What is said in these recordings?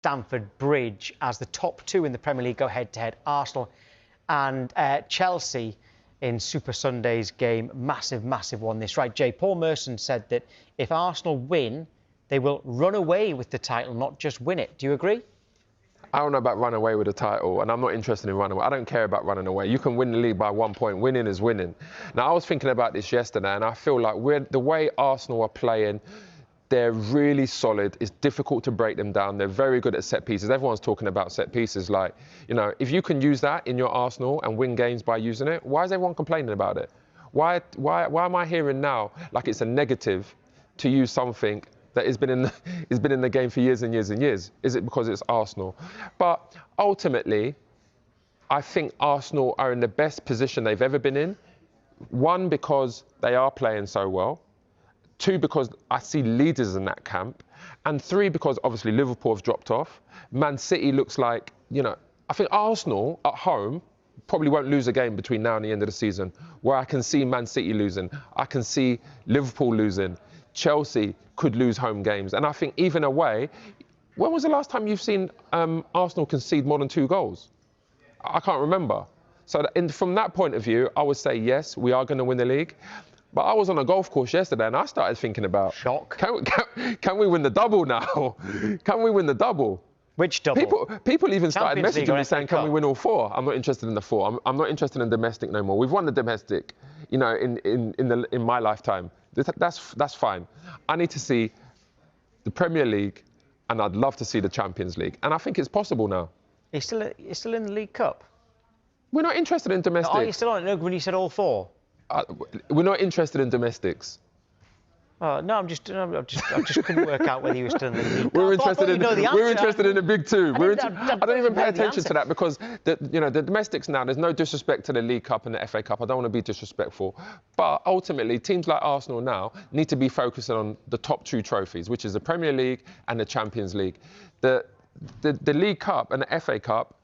Stamford Bridge as the top two in the Premier League go head-to-head. Arsenal and Chelsea in Super Sunday's game. Massive, massive one this. Right, Jay, Paul Merson said that if Arsenal win, they will run away with the title, not just win it. Do you agree? I don't know about run away with the title, and I'm not interested in running away. I don't care about running away. You can win the league by 1 point. Winning is winning. Now, I was thinking about this yesterday, and I feel like the way Arsenal are playing, they're really solid. It's difficult to break them down. They're very good at set pieces. Everyone's talking about set pieces. Like, you know, if you can use that in your Arsenal and win games by using it, why is everyone complaining about it? Why am I hearing now like it's a negative to use something that has been in the game for years and years and years? Is it because it's Arsenal? But ultimately, I think Arsenal are in the best position they've ever been in. One, because they are playing so well. Two, because I see leaders in that camp. And three, because obviously Liverpool have dropped off. Man City looks like, you know, I think Arsenal at home probably won't lose a game between now and the end of the season, where I can see Man City losing. I can see Liverpool losing. Chelsea could lose home games. And I think even away, when was the last time you've seen Arsenal concede more than 2 goals? I can't remember. So from that point of view, I would say, yes, we are going to win the league. But I was on a golf course yesterday and I started thinking about... Shock. Can we win the double now? Can we win the double? Which double? People even started messaging me saying, can we win all 4? I'm not interested in the 4. I'm not interested in domestic no more. We've won the domestic, you know, in my lifetime. That's fine. I need to see the Premier League and I'd love to see the Champions League. And I think it's possible now. You're still in the League Cup? We're not interested in domestics. Are you still on it? No, when you said all 4? We're not interested in domestics. No, I just couldn't work out whether you were still in the League Cup. We're interested in the big 2. I don't even pay attention to that because the domestics now, there's no disrespect to the League Cup and the FA Cup. I don't want to be disrespectful. But ultimately, teams like Arsenal now need to be focusing on the top 2 trophies, which is the Premier League and the Champions League. The League Cup and the FA Cup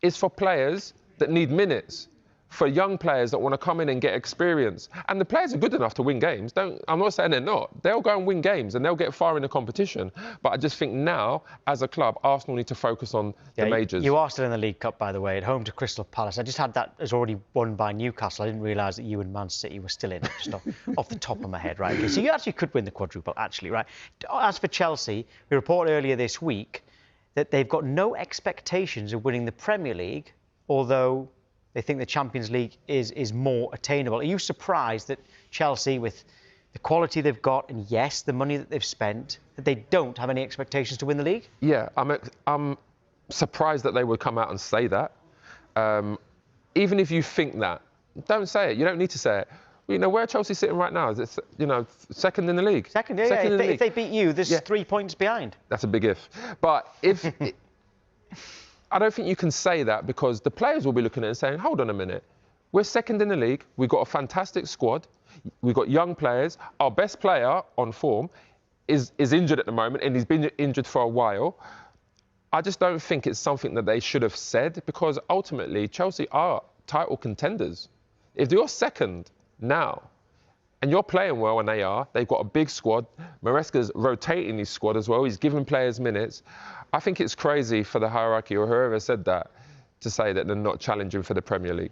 is for players that need minutes, for young players that want to come in and get experience. And the players are good enough to win games. I'm not saying they're not. They'll go and win games and they'll get far in the competition. But I just think now, as a club, Arsenal need to focus on the majors. You are still in the League Cup, by the way, at home to Crystal Palace. I just had that as already won by Newcastle. I didn't realise that you and Man City were still in it, just off the top of my head, right? Okay, so you actually could win the quadruple, actually, right? As for Chelsea, we reported earlier this week that they've got no expectations of winning the Premier League, although they think the Champions League is more attainable. Are you surprised that Chelsea, with the quality they've got and, yes, the money that they've spent, that they don't have any expectations to win the league? Yeah, I'm surprised that they would come out and say that. Even if you think that, don't say it. You don't need to say it. You know, where are Chelsea sitting right now? Is it, you know, second in the league? Second, yeah. If they beat you, there's 3 points behind. That's a big if. But if... I don't think you can say that because the players will be looking at it and saying, hold on a minute, we're second in the league, we've got a fantastic squad, we've got young players, our best player on form is injured at the moment and he's been injured for a while. I just don't think it's something that they should have said because ultimately Chelsea are title contenders. If you're second now and you're playing well, and they've got a big squad, Maresca's rotating his squad as well, he's giving players minutes. I think it's crazy for the hierarchy or whoever said that to say that they're not challenging for the Premier League.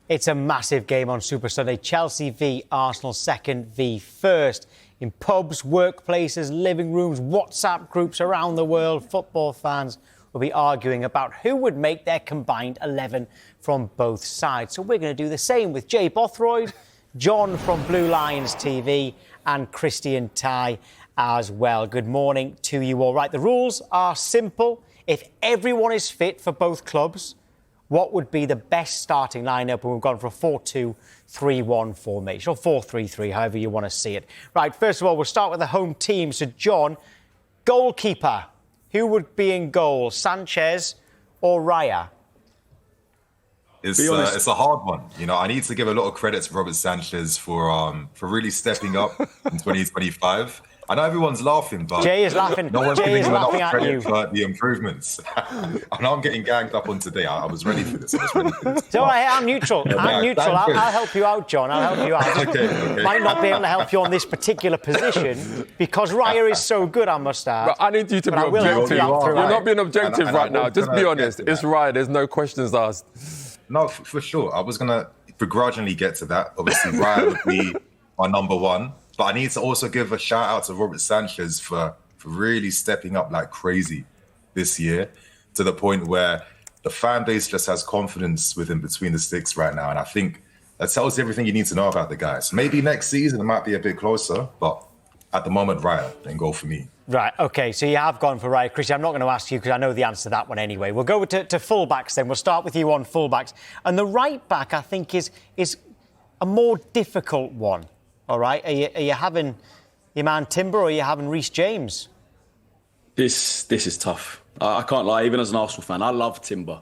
It's a massive game on Super Sunday. Chelsea v Arsenal, second v first. In pubs, workplaces, living rooms, WhatsApp groups around the world, football fans will be arguing about who would make their combined 11 from both sides. So we're going to do the same with Jay Bothroyd, John from Blue Lions TV and Christian Ty as well. Good morning to you all. Right, the rules are simple. If everyone is fit for both clubs, what would be the best starting lineup? And we've gone for a 4-2-3-1 formation, or 4-3-3, however you want to see it. Right, first of all, we'll start with the home team. So, John, goalkeeper, who would be in goal, Sanchez or Raya? It's a hard one. You know, I need to give a lot of credit to Robert Sanchez for really stepping up in 2025. I know everyone's laughing, but Jay is laughing. no one's Jay giving is him enough laughing at credit you. for the improvements. I know I'm getting ganged up on today. I was ready for this. So I'm neutral. I'm neutral. I'll help you out, John. I'll help you out. Okay. Might not be able to help you on this particular position because Raya is so good, I must add. But I need you to be I will help objective. you out You're throughout. not being objective And I right now. was Just gonna be get honest. to It's that. Raya. There's no questions asked. No, for sure. I was going to begrudgingly get to that. Obviously, Ryan would be my number one. But I need to also give a shout out to Robert Sanchez for really stepping up like crazy this year, to the point where the fan base just has confidence with him between the sticks right now. And I think that tells you everything you need to know about the guys. Maybe next season it might be a bit closer, but at the moment, Ryan, then go for me. Right, OK, so you have gone for Raya. Christian, I'm not going to ask you because I know the answer to that one anyway. We'll go to fullbacks then. We'll start with you on fullbacks. And the right back, I think, is a more difficult one. All right, are you having your man Timber or are you having Reece James? This is tough. I can't lie. Even as an Arsenal fan, I love Timber.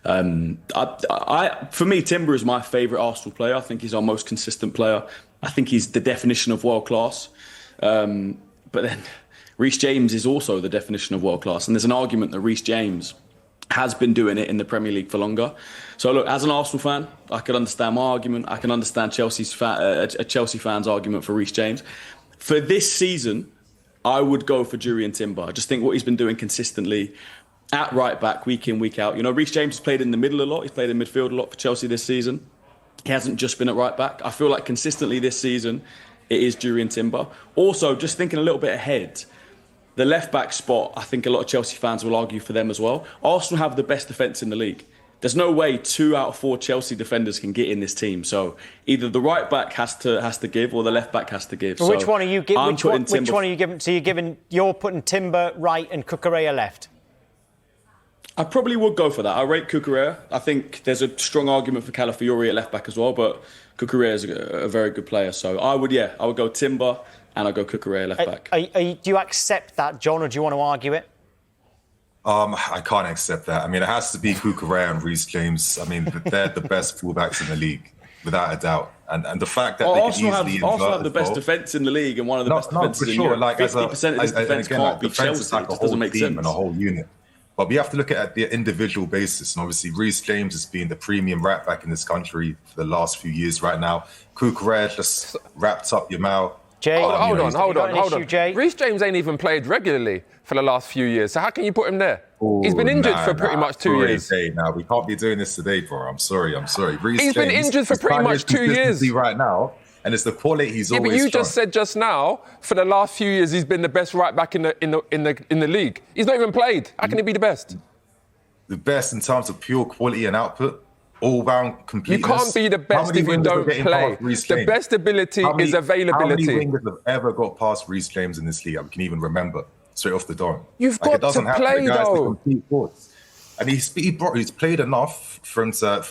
For me, Timber is my favourite Arsenal player. I think he's our most consistent player. I think he's the definition of world class. But then Reece James is also the definition of world class. And there's an argument that Reece James has been doing it in the Premier League for longer. So look, as an Arsenal fan, I can understand my argument. I can understand a Chelsea fan's argument for Reece James. For this season, I would go for Jurriën Timber. I just think what he's been doing consistently at right back, week in, week out. You know, Reece James has played in the middle a lot. He's played in midfield a lot for Chelsea this season. He hasn't just been at right back. I feel like consistently this season, it is Jurriën Timber. Also, just thinking a little bit ahead, the left-back spot, I think a lot of Chelsea fans will argue for them as well. Arsenal have the best defence in the league. There's no way 2 out of 4 Chelsea defenders can get in this team. So either the right-back has to give or the left-back has to give. So which one are you giving? Which one are you giving? So you're putting Timber right and Cucurella left? I probably would go for that. I rate Cucurella. I think there's a strong argument for Calafiori at left-back as well, but Cucurella is a very good player. So I would go Timber and I'd go Cucurella left back. Do you accept that, John, or do you want to argue it? I can't accept that. I mean, it has to be Cucurella and Reece James. I mean, they're the best fullbacks in the league, without a doubt. And the fact that they can easily Arsenal have the best defence in the league and one of the best defences in Europe. Like 50% of this defence can't be defense is Chelsea. like It a just doesn't whole make team sense. and a whole unit. But we have to look at the individual basis. And obviously, Reece James has been the premium right back in this country for the last few years right now. Cucurella just wrapped up Yamal. Jay, Hold on. Jay? Reece James ain't even played regularly for the last few years. So how can you put him there? He's been injured for pretty much 2 years. Now we can't be doing this today, bro. I'm sorry. He's been injured for pretty much 2 years right now, and it's the quality he's always. But you shown. just said just now, for the last few years, he's been the best right back in the league. He's not even played. How can he be the best? The best in terms of pure quality and output, all-round completeness. You can't be the best if you don't play. The best ability is availability. How many wingers have ever got past Reece James in this league? I can even remember straight off the dome. You've got to play, though. And he's played enough for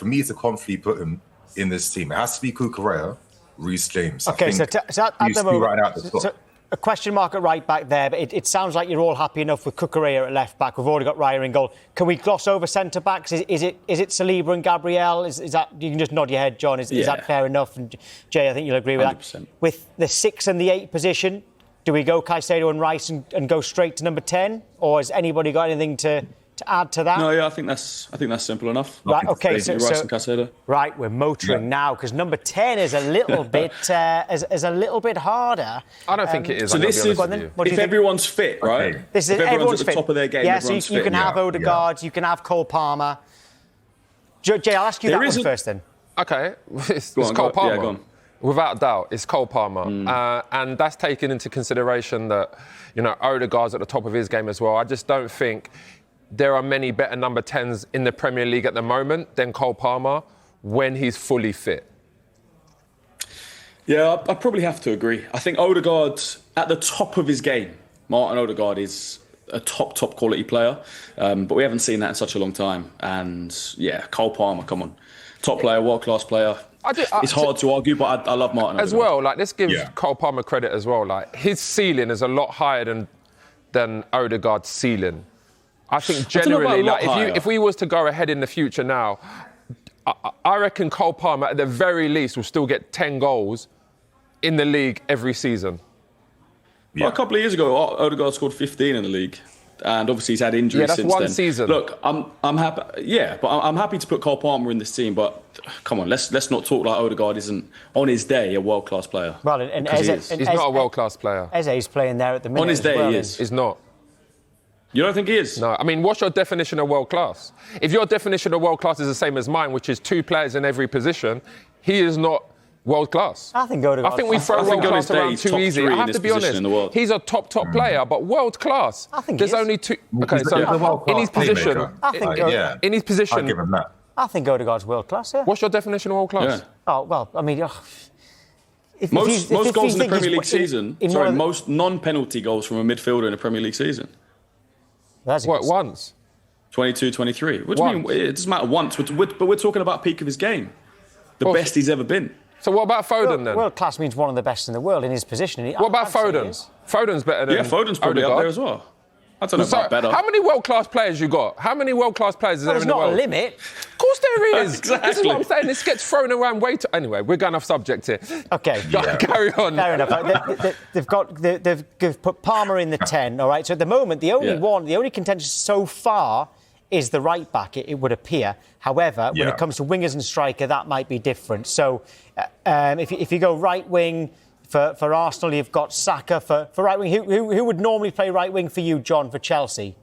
me to confidently put him in this team. It has to be Cucurella, Reece James. Okay, so at the moment, right out the top. A question mark at right back there, but it sounds like you're all happy enough with Cucurella at left back. We've already got Raya in goal. Can we gloss over centre backs? Is it Saliba and Gabriel? Is that, you can just nod your head, John? Is that fair enough? And Jay, I think you'll agree with 100%. that. With the 6 and the 8 position, do we go Caicedo and Rice and go straight to number 10, or has anybody got anything to add to that? No, yeah, I think that's simple enough. Right, okay, Rice and Caicedo. Right, we're motoring now because number 10 is a little bit is a little bit harder. I don't think it is. So this is if everyone's fit, right? Okay. This is if everyone's at fit. the top of their game. Yeah, so you can have Odegaard, you can have Cole Palmer. Jay, I'll ask you that one first then. Okay, it's Cole Palmer. Yeah, go on. Without doubt, it's Cole Palmer. And that's taken into consideration that, Odegaard's at the top of his game as well. I just don't think there are many better number 10s in the Premier League at the moment than Cole Palmer when he's fully fit. Yeah, I probably have to agree. I think Odegaard, at the top of his game, Martin Odegaard is a top quality player. But we haven't seen that in such a long time. And yeah, Cole Palmer, come on. Top player, world-class player. It's hard to argue, but I love Martin Odegaard. As well, let's give Cole Palmer credit as well. His ceiling is a lot higher than Odegaard's ceiling. I think generally, if we was to go ahead in the future now, I reckon Cole Palmer at the very least will still get 10 goals in the league every season. Yeah. Well, a couple of years ago, Odegaard scored 15 in the league. And obviously he's had injuries Yeah, that's since one then. season. Look, I'm happy. Yeah, but I'm happy to put Cole Palmer in this team. But come on, let's not talk like Odegaard isn't on his day a world-class player. Well, and Because Eze, he is. He's not a world-class player. Eze's playing there at the minute. On his as day, well, he and- is. He's not. You don't think he is? No, I mean, what's your definition of world-class? If your definition of world-class is the same as mine, which is 2 players in every position, he is not world-class. I think Odegaard's I think we throw I think on world-class his day, around he's too top easy. 3 I in have his to be position honest. in the world. He's a top player, but world-class. I think there's he is. only 2. He's Okay, so a world-class in his position, playmaker. I think yeah. in his I'll position, give him that. I think Odegaard's world class. Yeah. what's your definition of world-class? Yeah. Oh well, I mean, if Most you goals in the think Premier he's League season. in one Sorry, of the- most non-penalty goals from a midfielder in a Premier League season. That's a What, good- once? 22, 23. What do you mean? Once. It doesn't matter once, but we're talking about peak of his game. The Well, best he's ever been. So what about Foden then? World class means one of the best in the world in his position. What about I'd say he Foden? is. Foden's better than Yeah, Foden's probably up Odegaard. there as well. I don't know So, about better. how many world-class players you got? How many world-class players is there There's in the not world? a limit. Of course there is. This is Exactly. what I'm saying. This gets thrown around way too... Anyway, we're going off subject here. Okay. Carry on. Fair enough. They've put Palmer in the 10. All right. So at the moment, the only contention so far is the right back. It would appear. However, when it comes to wingers and striker, that might be different. So if you go right wing. For Arsenal, you've got Saka for right wing. Who would normally play right wing for you, John, for Chelsea?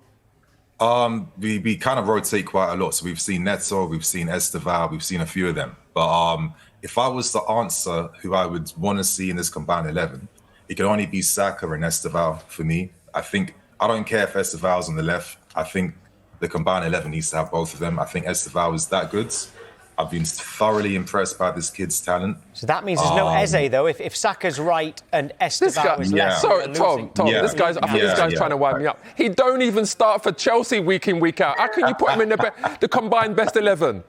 We kind of rotate quite a lot. So we've seen Neto, we've seen Estevao, we've seen a few of them. But if I was to answer who I would want to see in this combined 11, it could only be Saka and Estevao for me. I don't care if Estevao's on the left. I think the combined 11 needs to have both of them. I think Estevao is that good. I've been thoroughly impressed by this kid's talent. So that means there's no Eze, though. If Saka's right and Estevao is left, Sorry, we're Tom. losing. Yeah. This guy's trying to wind me up. He don't even start for Chelsea week in, week out. How can you put him in the combined best 11?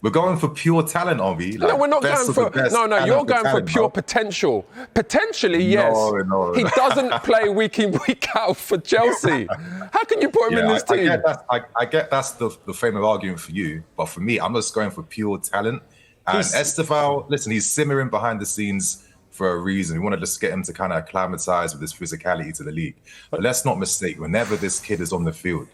We're going for pure talent, are we? No, we're not best going of the for... best No, talent you're for going for talent, pure bro. potential. Potentially, yes. No. He doesn't play week in, week out for Chelsea. How can you put him in this team? I get that's the frame of argument for you, but for me, I'm just going for pure talent. And Estevao, listen, he's simmering behind the scenes for a reason. We want to just get him to kind of acclimatise with his physicality to the league. But let's not mistake, whenever this kid is on the field,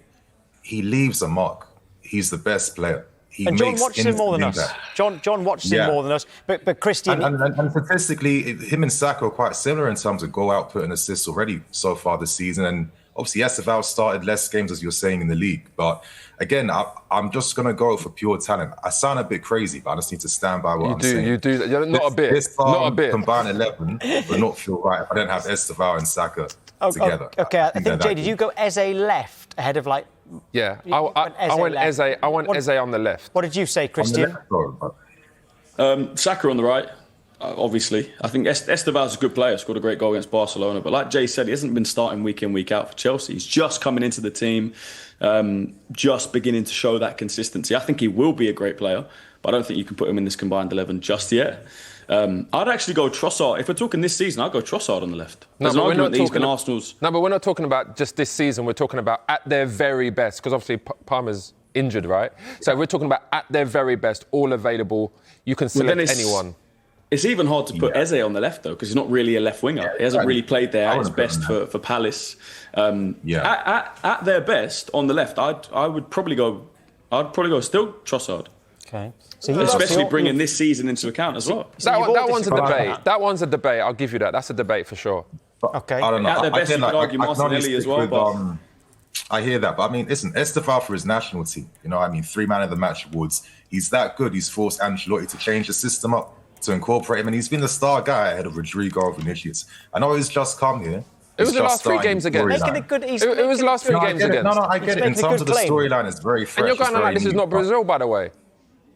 he leaves a mark. He's the best player. And John watches him more than us. John watches him more than us. But Christian... And statistically, him and Saka are quite similar in terms of goal output and assists already so far this season. And obviously, Estevao started less games, as you're saying, in the league. But again, I'm just going to go for pure talent. I sound a bit crazy, but I just need to stand by what I'm saying. You do. You're not a bit. Not a bit. Combined 11 would not feel right if I didn't have Estevao and Saka together. Okay, I think, Jay, did you go Eze left ahead of, like... Yeah, I went Eze on the left. What did you say, On the Christian? left, Saka on the right, obviously. I think Estevao's a good player, scored a great goal against Barcelona. But like Jay said, he hasn't been starting week in, week out for Chelsea. He's just coming into the team, just beginning to show that consistency. I think he will be a great player, but I don't think you can put him in this combined 11 just yet. I'd actually go Trossard. If we're talking this season, I'd go Trossard on the left. There's an argument that he's been Arsenal's... No, but we're not talking about just this season. We're talking about at their very best, because obviously Palmer's injured, right? So we're talking about at their very best, all available. You can select anyone. It's even hard to put Eze on the left, though, because he's not really a left winger. He hasn't really played there at his best for Palace. At their best on the left, I'd probably go still Trossard. Okay. Especially bringing this season into account as well. That one's a debate. That one's a debate. I'll give you that. That's a debate for sure. Okay. I don't know. At their best, you could argue Martinelli as well. But I hear that, but I mean, listen, Estevao for his national team, 3 man of the match awards. He's that good. He's forced Ancelotti to change the system up to incorporate him, and he's been the star guy ahead of Rodrigo or Vinicius. I know he's just come here. It was the last 3 games again. It was the last 3 games again. No, I get it. In terms of the storyline, it's very fresh. And you're going on like this is not Brazil, by the way.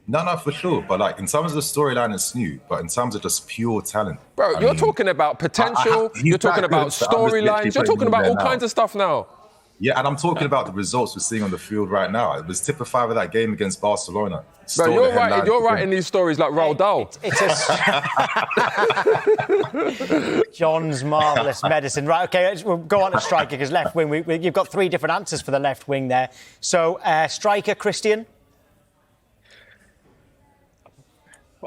No, for sure. But like in terms of the storyline, it's new. But in terms of just pure talent, bro, you're talking about potential. You're talking about storylines. You're talking about all kinds of stuff now. Yeah, and I'm talking about the results we're seing on the field right now. It was typified of that game against Barcelona. Bro, you're writing these stories like Roald Dahl. John's marvellous medicine. Right, okay, we'll go on to striker, because left wing, you've got 3 different answers for the left wing there. So, striker, Christian?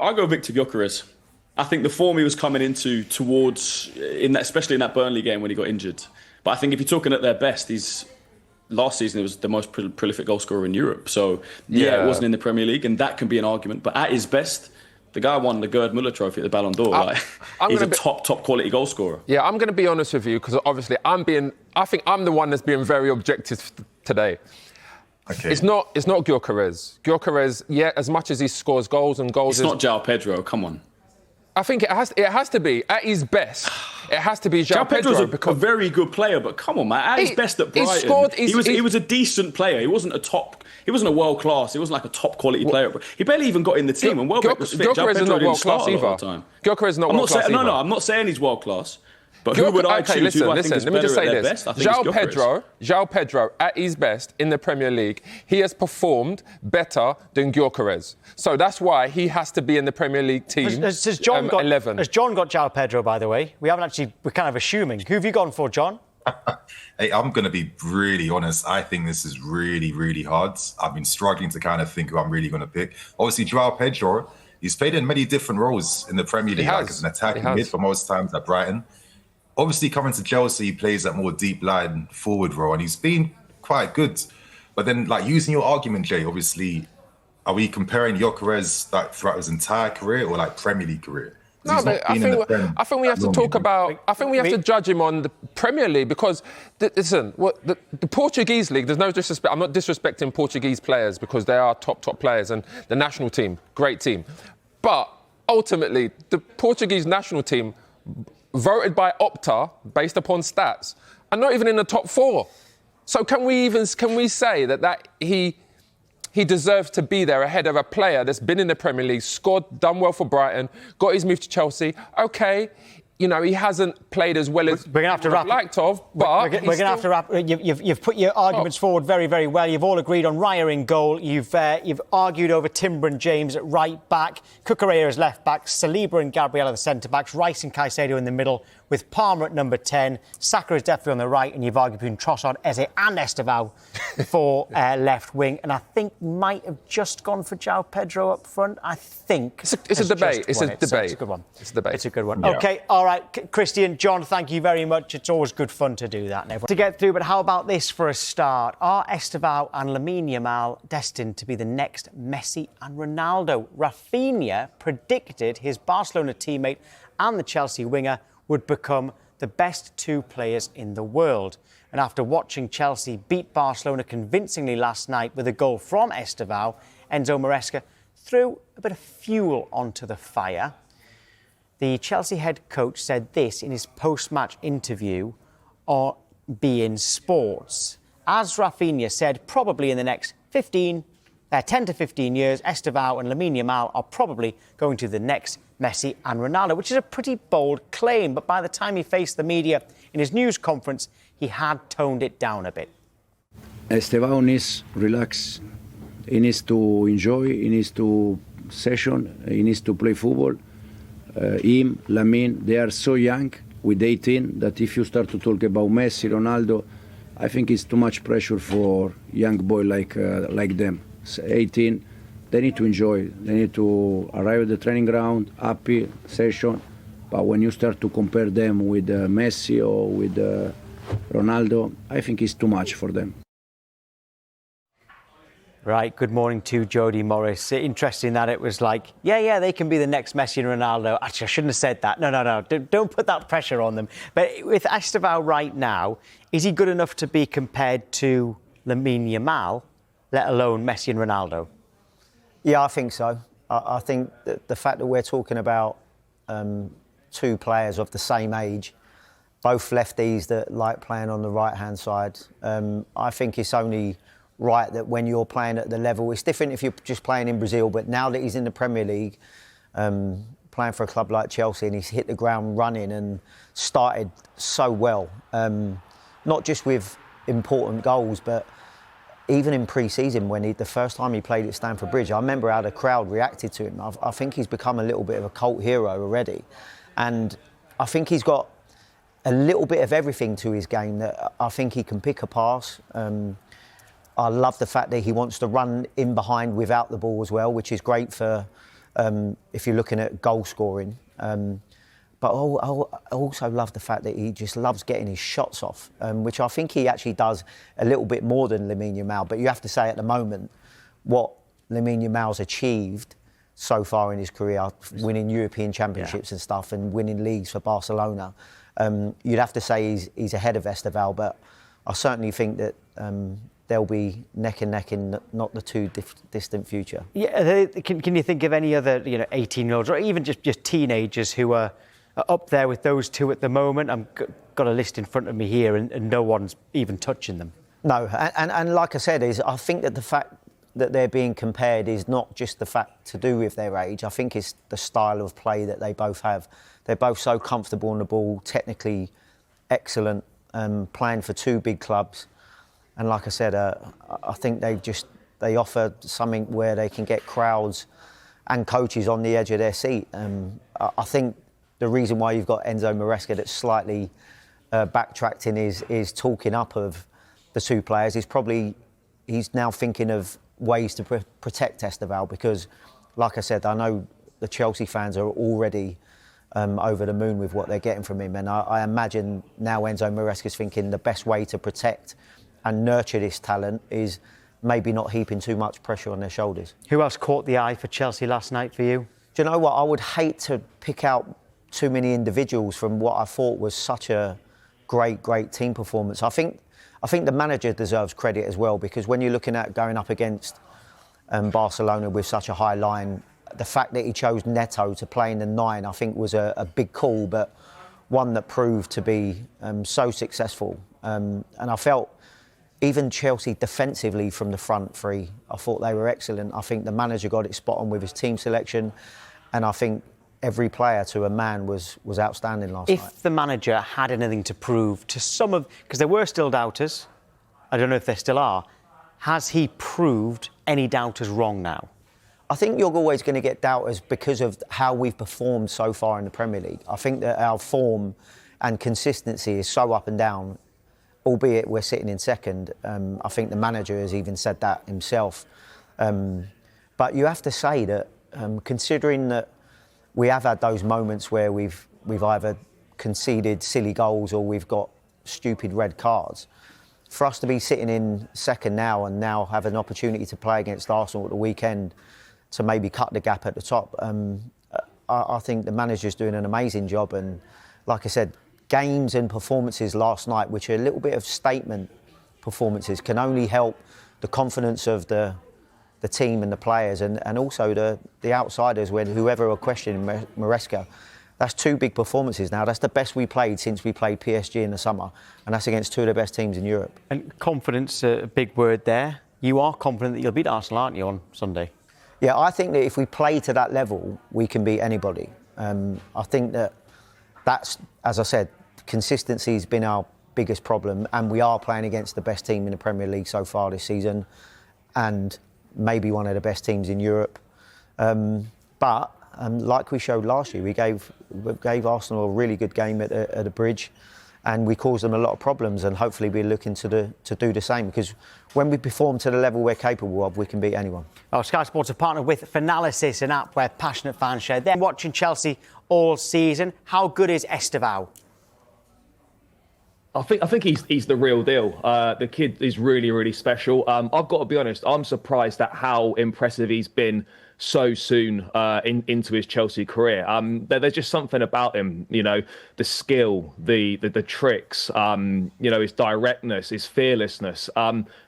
I'll go Victor Gyökeres. I think the form he was coming into especially in that Burnley game when he got injured. But I think if you're talking at their best, last season he was the most prolific goal scorer in Europe. So it wasn't in the Premier League, and that can be an argument. But at his best, the guy won the Gerd Müller Trophy at the Ballon d'Or. He's a top quality goal scorer. Yeah, I'm going to be honest with you because obviously I think I'm the one that's being very objective today. Okay. It's not Gyökeres. Gyökeres, as much as he scores goals. It's not João Pedro. Come on. I think it has to be at his best. It has to be João Pedro's Pedro a very good player, but come on, man. At his best at Brighton, he was a decent player. He wasn't a world class. He wasn't like a top quality player. He barely even got in the team. And Welbeck was fit. João Pedro didn't start a lot of the time. Gyökeres is not world class either. No, I'm not saying he's world class. But who would I choose? Listen, I think is let me just say better at this. their best? João Pedro, at his best in the Premier League, he has performed better than Gyökeres. So that's why he has to be in the Premier League team. Has John got 11. Has John got João Pedro, by the way? We're kind of assuming. Who have you gone for, John? Hey, I'm going to be really honest. I think this is really, really hard. I've been struggling to kind of think who I'm really going to pick. Obviously, João Pedro, he's played in many different roles in the Premier League, like as an attacking mid for most times at Brighton. Obviously, coming to Chelsea, he plays that more deep line forward role, and he's been quite good. But then, like, using your argument, Jay, obviously, are we comparing Gyökeres like throughout his entire career or like Premier League career? No, but I think we have to talk about. I think we have to judge him on the Premier League because, listen, the Portuguese league. There's no disrespect. I'm not disrespecting Portuguese players because they are top players, and the national team, great team. But ultimately, the Portuguese national team, voted by Opta based upon stats, are not even in the top 4. So can we say that he deserves to be there ahead of a player that's been in the Premier League, scored, done well for Brighton, got his move to Chelsea? Okay, he hasn't played as well as we're going to have to wrap. Liked of, but we're going to have to wrap. You've put your arguments forward very, very well. You've all agreed on Raya in goal. You've argued over Timber and James at right back, Cucurella as left back, Saliba and Gabriel at the centre backs, Rice and Caicedo in the middle, with Palmer at number 10. Saka is definitely on the right, and you've argued between Trossard, Eze and Estevao for left wing. And I think might have just gone for João Pedro up front. I think it's a debate. It's a debate. It's a good one. It's a debate. It's a good one. Yeah. Okay, all right, Christian, John, thank you very much. It's always good fun to do that. To get through, but how about this for a start? Are Estevao and Lamine Yamal destined to be the next Messi and Ronaldo? Rafinha predicted his Barcelona teammate and the Chelsea winger would become the best 2 players in the world. And after watching Chelsea beat Barcelona convincingly last night with a goal from Estevao, Enzo Maresca threw a bit of fuel onto the fire. The Chelsea head coach said this in his post-match interview on beIN Sports. As Rafinha said, probably in the next 10 to 15 years, Estevao and Lamine Yamal are probably going to the next Messi and Ronaldo, which is a pretty bold claim. But by the time he faced the media in his news conference, he had toned it down a bit. Estevao needs relax. He needs to enjoy. He needs to session. He needs to play football. Him, Lamine, they are so young with 18 that if you start to talk about Messi, Ronaldo, I think it's too much pressure for young boy like them. 18, they need to enjoy. They need to arrive at the training ground, happy, session. But when you start to compare them with Messi or with Ronaldo, I think it's too much for them. Right, good morning to Jody Morris. Interesting that it was like, yeah, they can be the next Messi and Ronaldo. Actually, I shouldn't have said that. No. Don't put that pressure on them. But with Estevao right now, is he good enough to be compared to Lamine Yamal, let alone Messi and Ronaldo? Yeah, I think so. I think that the fact that we're talking about 2 players of the same age, both lefties that like playing on the right-hand side, I think it's only right that when you're playing at the level, it's different if you're just playing in Brazil, but now that he's in the Premier League, playing for a club like Chelsea, and he's hit the ground running and started so well, not just with important goals, but even in pre-season when the first time he played at Stamford Bridge, I remember how the crowd reacted to him. I think he's become a little bit of a cult hero already. And I think he's got a little bit of everything to his game that I think he can pick a pass. I love the fact that he wants to run in behind without the ball as well, which is great for if you're looking at goal scoring. But I also love the fact that he just loves getting his shots off, which I think he actually does a little bit more than Lamine Yamal. But you have to say at the moment, what Lamine Yamal's achieved so far in his career, winning European championships and stuff and winning leagues for Barcelona, you'd have to say he's ahead of Estevao. But I certainly think that they'll be neck and neck in not the too distant future. Yeah, can you think of any other 18-year-olds or even just teenagers who are up there with those two at the moment? I've got a list in front of me here and no one's even touching them. No, and like I said, I think that the fact that they're being compared is not just the fact to do with their age. I think it's the style of play that they both have. They're both so comfortable on the ball, technically excellent, playing for two big clubs. And like I said, I think they offer something where they can get crowds and coaches on the edge of their seat. I think the reason why you've got Enzo Maresca that's slightly backtracking is talking up of the two players. He's now thinking of ways to protect Estevao because, like I said, I know the Chelsea fans are already over the moon with what they're getting from him. And I imagine now Enzo Maresca's thinking the best way to protect and nurture this talent is maybe not heaping too much pressure on their shoulders. Who else caught the eye for Chelsea last night for you? Do you know what? I would hate to pick out too many individuals from what I thought was such a great team performance. I think the manager deserves credit as well because when you're looking at going up against Barcelona with such a high line, the fact that he chose Neto to play in the 9, I think was a big call, but one that proved to be so successful. And I felt even Chelsea defensively from the front three, I thought they were excellent. I think the manager got it spot on with his team selection, and I think every player to a man was outstanding last night. If the manager had anything to prove to some of... Because there were still doubters, I don't know if there still are, has he proved any doubters wrong now? I think you're always going to get doubters because of how we've performed so far in the Premier League. I think that our form and consistency is so up and down, albeit we're sitting in second. I think the manager has even said that himself. But you have to say that, considering that we have had those moments where we've either conceded silly goals or we've got stupid red cards, for us to be sitting in second now and now have an opportunity to play against Arsenal at the weekend to maybe cut the gap at the top, I think the manager's doing an amazing job. And like I said, games and performances last night, which are a little bit of statement performances, can only help the confidence of the team and the players and also the outsiders, when whoever are questioning Maresca. That's two big performances now. That's the best we played since we played PSG in the summer, and that's against two of the best teams in Europe. And confidence, a big word there. You are confident that you'll beat Arsenal, aren't you, on Sunday? Yeah, I think that if we play to that level, we can beat anybody. I think that's, as I said, consistency has been our biggest problem, and we are playing against the best team in the Premier League so far this season, and maybe one of the best teams in Europe. But like we showed last year, we gave Arsenal a really good game at the Bridge, and we caused them a lot of problems, and hopefully we're looking to do the same, because when we perform to the level we're capable of, we can beat anyone. Oh, Sky Sports are partnered with Finalysis, an app where passionate fans share their watching Chelsea all season. How good is Estevao? I think he's the real deal. The kid is really special. I've got to be honest, I'm surprised at how impressive he's been so soon into his Chelsea career. There's just something about him, the skill, the tricks, his directness, his fearlessness.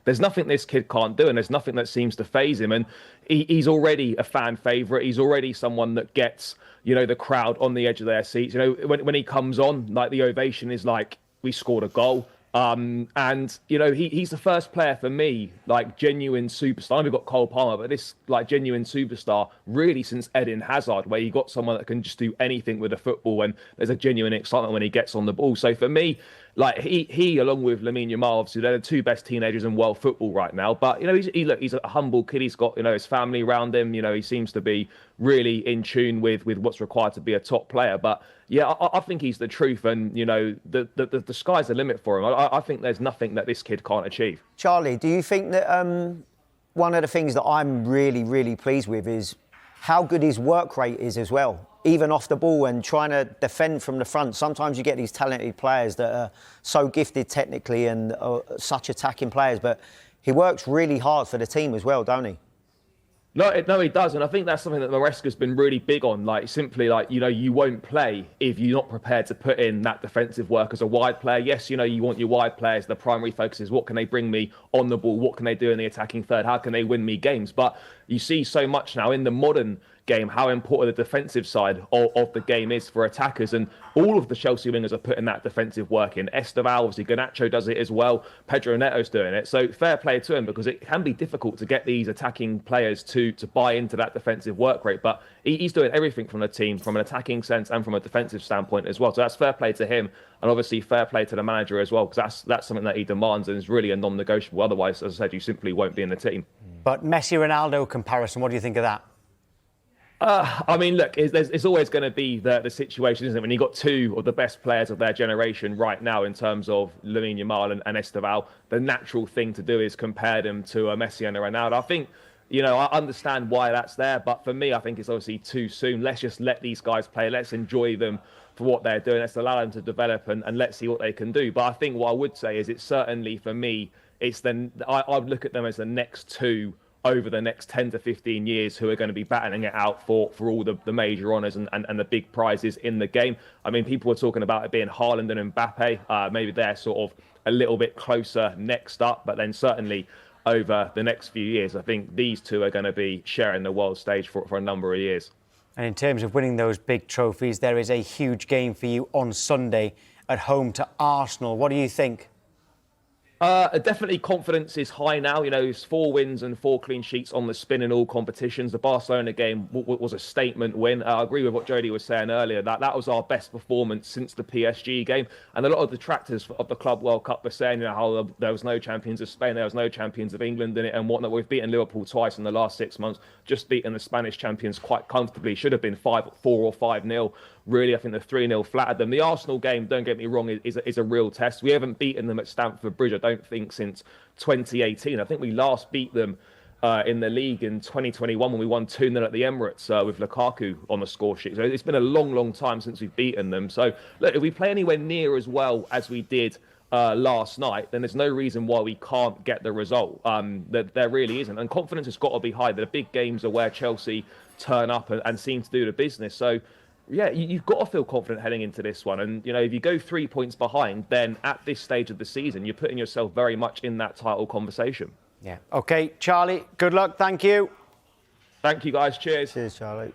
There's nothing this kid can't do, and there's nothing that seems to faze him. And he's already a fan favourite. He's already someone that gets, the crowd on the edge of their seats. When he comes on, like, the ovation is like, we scored a goal. He's the first player for me, like, genuine superstar. I know we've got Cole Palmer, but this, like, genuine superstar really since Eden Hazard, where you got someone that can just do anything with a football, and there's a genuine excitement when he gets on the ball. So for me, like, he along with Lamine Yamal, obviously they're the two best teenagers in world football right now. But he's a humble kid. He's got his family around him. He seems to be really in tune with what's required to be a top player. But yeah, I think he's the truth, and the sky's the limit for him. I think there's nothing that this kid can't achieve. Charlie, do you think that one of the things that I'm really pleased with is how good his work rate is as well, even off the ball and trying to defend from the front. Sometimes you get these talented players that are so gifted technically and such attacking players, but he works really hard for the team as well, don't he? No, he does, and I think that's something that Maresca's been really big on. Like, simply, like, you know, you won't play if you're not prepared to put in that defensive work as a wide player. Yes, you know, you want your wide players. The primary focus is what can they bring me on the ball? What can they do in the attacking third? How can they win me games? But you see so much now in the modern game how important the defensive side of the game is for attackers, and all of the Chelsea wingers are putting that defensive work in. Estevao, obviously Garnacho does it as well. Pedro Neto's doing it. So fair play to him, because it can be difficult to get these attacking players to buy into that defensive work rate. But he's doing everything from the team, from an attacking sense and from a defensive standpoint as well. So that's fair play to him, and obviously fair play to the manager as well, because that's something that he demands and is really a non-negotiable. Otherwise, as I said, you simply won't be in the team. But Messi-Ronaldo comparison, what do you think of that? I mean, look, it's always going to be the situation, isn't it? When you've got two of the best players of their generation right now in terms of Lamine Yamal and Estevao, the natural thing to do is compare them to a Messi and a Ronaldo. I think, you know, I understand why that's there, but for me, I think it's obviously too soon. Let's just let these guys play. Let's enjoy them for what they're doing. Let's allow them to develop and let's see what they can do. But I think what I would say is it's certainly, for me, I would look at them as the next two over the next 10 to 15 years who are going to be battling it out for all the major honours and the big prizes in the game. I mean, people were talking about it being Haaland and Mbappe. Maybe they're sort of a little bit closer next up, but then certainly over the next few years, I think these two are going to be sharing the world stage for a number of years. And in terms of winning those big trophies, there is a huge game for you on Sunday at home to Arsenal. What do you think? Definitely confidence is high now. You know, it's 4 wins and 4 clean sheets on the spin in all competitions. The Barcelona game was a statement win. I agree with what Jody was saying earlier, that was our best performance since the PSG game. And a lot of detractors of the Club World Cup were saying, you know, how there was no champions of Spain, there was no champions of England in it and whatnot. We've beaten Liverpool twice in the last 6 months, just beaten the Spanish champions quite comfortably. Should have been 4 or 5-0. Really, I think the 3-0 flattered them. The Arsenal game, don't get me wrong, is a real test. We haven't beaten them at Stamford Bridge, I don't think, since 2018. I think we last beat them in the league in 2021 when we won 2-0 at the Emirates with Lukaku on the score sheet. So it's been a long, long time since we've beaten them. So, look, if we play anywhere near as well as we did last night, then there's no reason why we can't get the result. There really isn't. And confidence has got to be high. The big games are where Chelsea turn up and seem to do the business. So, yeah, you've got to feel confident heading into this one. And, you know, if you go 3 points behind, then at this stage of the season, you're putting yourself very much in that title conversation. Yeah. OK, Charlie, good luck. Thank you. Thank you, guys. Cheers. Cheers, Charlie.